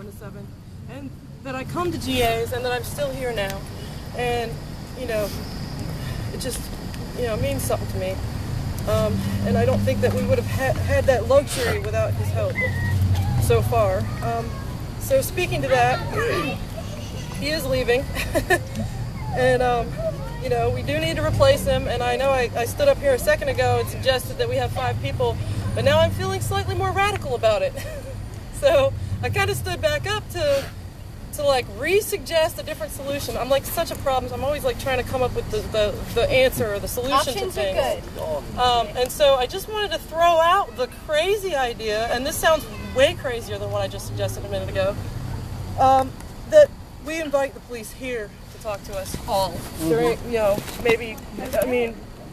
to 7, and that I come to GAs and that I'm still here now, and it just means something to me, and I don't think that we would have had that luxury without his help so far. So speaking to that, he is leaving, and we do need to replace him, and I know I stood up here a second ago and suggested that we have 5 people, but now I'm feeling slightly more radical about it. So I kind of stood back up to like re-suggest a different solution. I'm like such a problem. I'm always like trying to come up with the answer or the solution to things. Options are good. And so I just wanted to throw out the crazy idea, and this sounds way crazier than what I just suggested a minute ago, that we invite the police here to talk to us all. During, maybe,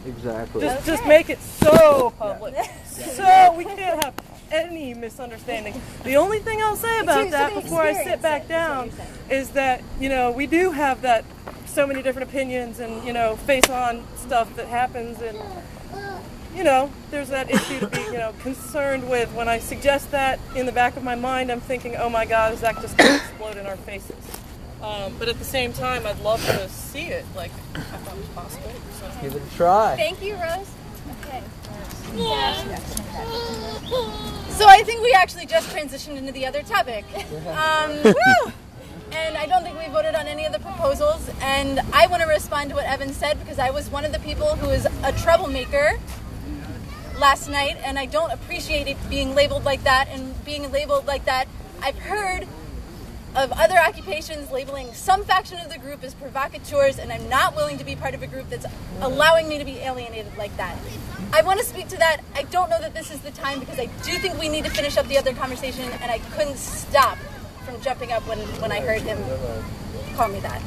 Exactly. Just make it so public. So we can't have any misunderstanding. The only thing I'll say about that before I sit back down is that, we do have that so many different opinions and, face on stuff that happens, and, there's that issue to be, concerned with. When I suggest that, in the back of my mind, I'm thinking, oh my God, is that just going to explode in our faces? But at the same time, I'd love to see it, like I thought it was possible. So. Give it a try. Thank you, Rose. Okay. So I think we actually just transitioned into the other topic. Woo! And I don't think we voted on any of the proposals. And I want to respond to what Evan said, because I was one of the people who was a troublemaker last night, and I don't appreciate it being labeled like that. And being labeled like that, I've heard of other occupations labeling some faction of the group as provocateurs, and I'm not willing to be part of a group that's allowing me to be alienated like that. I want to speak to that. I don't know that this is the time, because I do think we need to finish up the other conversation, and I couldn't stop from jumping up when I heard him call me that.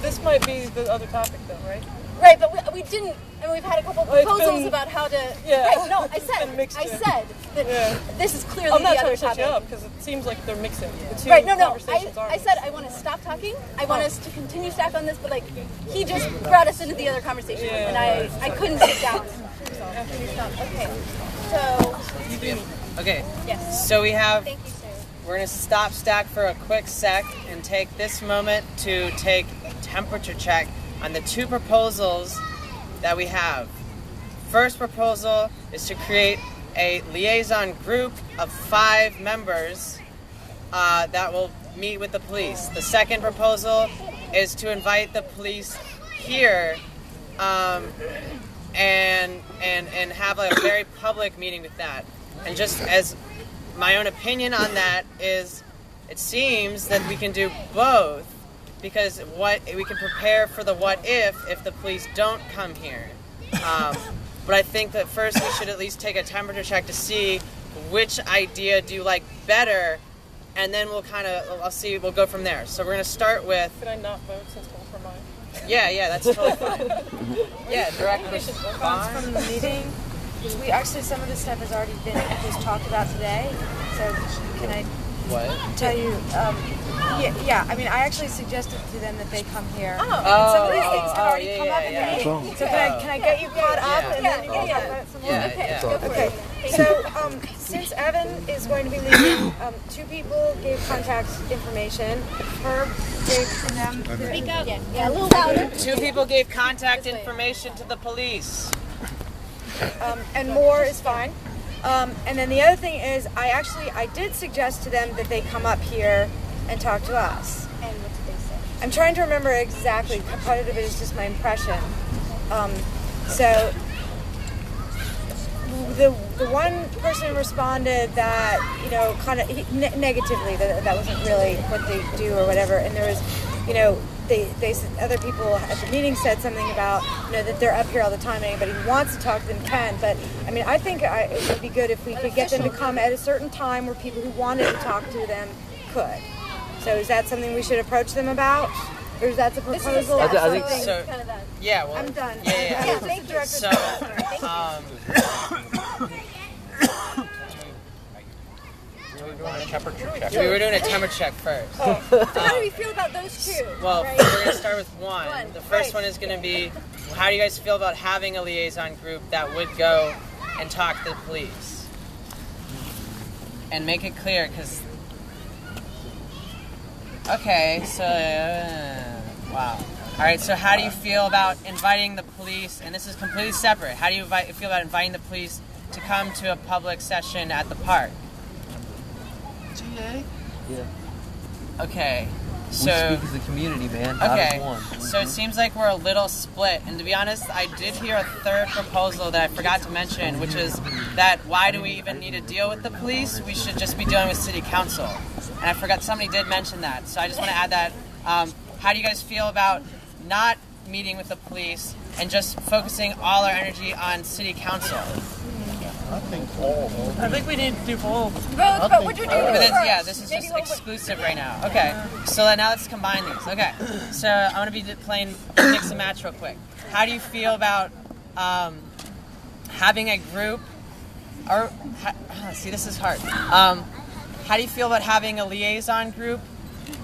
This might be the other topic, though, right? Right, but we didn't, and we've had a couple proposals about how to. Yeah. Right, no, I said that this is clearly I'm not the other trying to shut topic. you up, because it seems like they're mixing the two Right, no. conversations. I said I want to stop talking. I want us to continue stack on this, but he just brought us into the other conversation, and I couldn't sit down. Okay. So. Okay. Yes. So we have. Thank you, sir. We're going to stop stack for a quick sec and take this moment to take a temperature check on the 2 proposals that we have. First proposal is to create a liaison group of 5 members that will meet with the police. The second proposal is to invite the police here and have a very public meeting with that. And just as my own opinion on that is, it seems that we can do both, because we can prepare for the what if the police don't come here. But I think that first we should at least take a temperature check to see which idea do you like better, and then we'll we'll go from there. So we're going to start with... Could I not vote since both were mine? Yeah, that's totally fine. Yeah, direct response from the meeting. We actually, some of this stuff has already been just talked about today. So can I tell you? I actually suggested to them that they come here. And some of these things have already come up in the meeting. So can I get you caught up? And then we'll talk about it some more? Okay. So since Evan is going to be leaving, 2 people gave contact information. Herb gave to them. Speak up. Yeah, a little louder. 2 people gave contact information to the police. And more is fine. And then the other thing is, I did suggest to them that they come up here and talk to us. And what did they say? I'm trying to remember exactly. Part of it is just my impression. So the one person responded that, kind of negatively, that wasn't really what they do or whatever. And there was, they other people at the meeting said something about, that they're up here all the time. Anybody who wants to talk to them can. But I think it would be good if we could get them to come at a certain time where people who wanted to talk to them could. So is that something we should approach them about, or is that the proposal? I think so. Yeah, well, I'm done. Yeah. Thank you. So, we were doing a temperature check first. So how do we feel about those 2? Well, we're going to start with one. The first one is going to be, how do you guys feel about having a liaison group that would go and talk to the police? And make it clear, because Okay, so wow. All right, so how do you feel about inviting the police? And this is completely separate. How do you feel about inviting the police to come to a public session at the park? GA? Yeah. Okay. We So speak as a community, man. Not okay. as one. So it seems like we're a little split. And to be honest, I did hear a third proposal that I forgot to mention, which is that why do we even need to deal with the police? We should just be dealing with city council. And I forgot somebody did mention that. So I just want to add that. How do you guys feel about not meeting with the police and just focusing all our energy on city council? I think we need to do both. Both, but what you're doing But first. yeah, this is just exclusive right now. Okay, so now let's combine these. Okay, so I'm gonna be playing mix and match real quick. How do you feel about having a group? Or see, this is hard. How do you feel about having a liaison group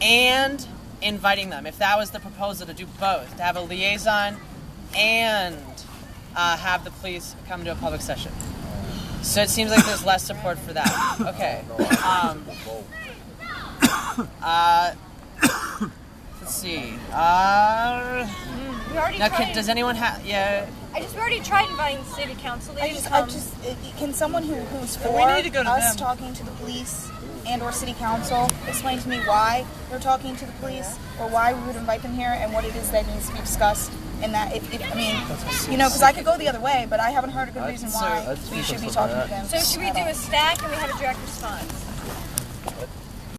and inviting them? If that was the proposal, to do both, to have a liaison and have the police come to a public session. So it seems like there's less support for that. Okay. Let's see. We already Now, tried. does anyone have? Yeah. We already tried inviting the city council. They I didn't just, come. can someone who's for We need to go to us them. talking to the police and or city council explain to me why they're talking to the police or why we would invite them here and what it is that needs to be discussed? And that, I mean, you know, because I could go the other way, but I haven't heard a good reason why we should be talking to them. So should we do a stack and we have a direct response?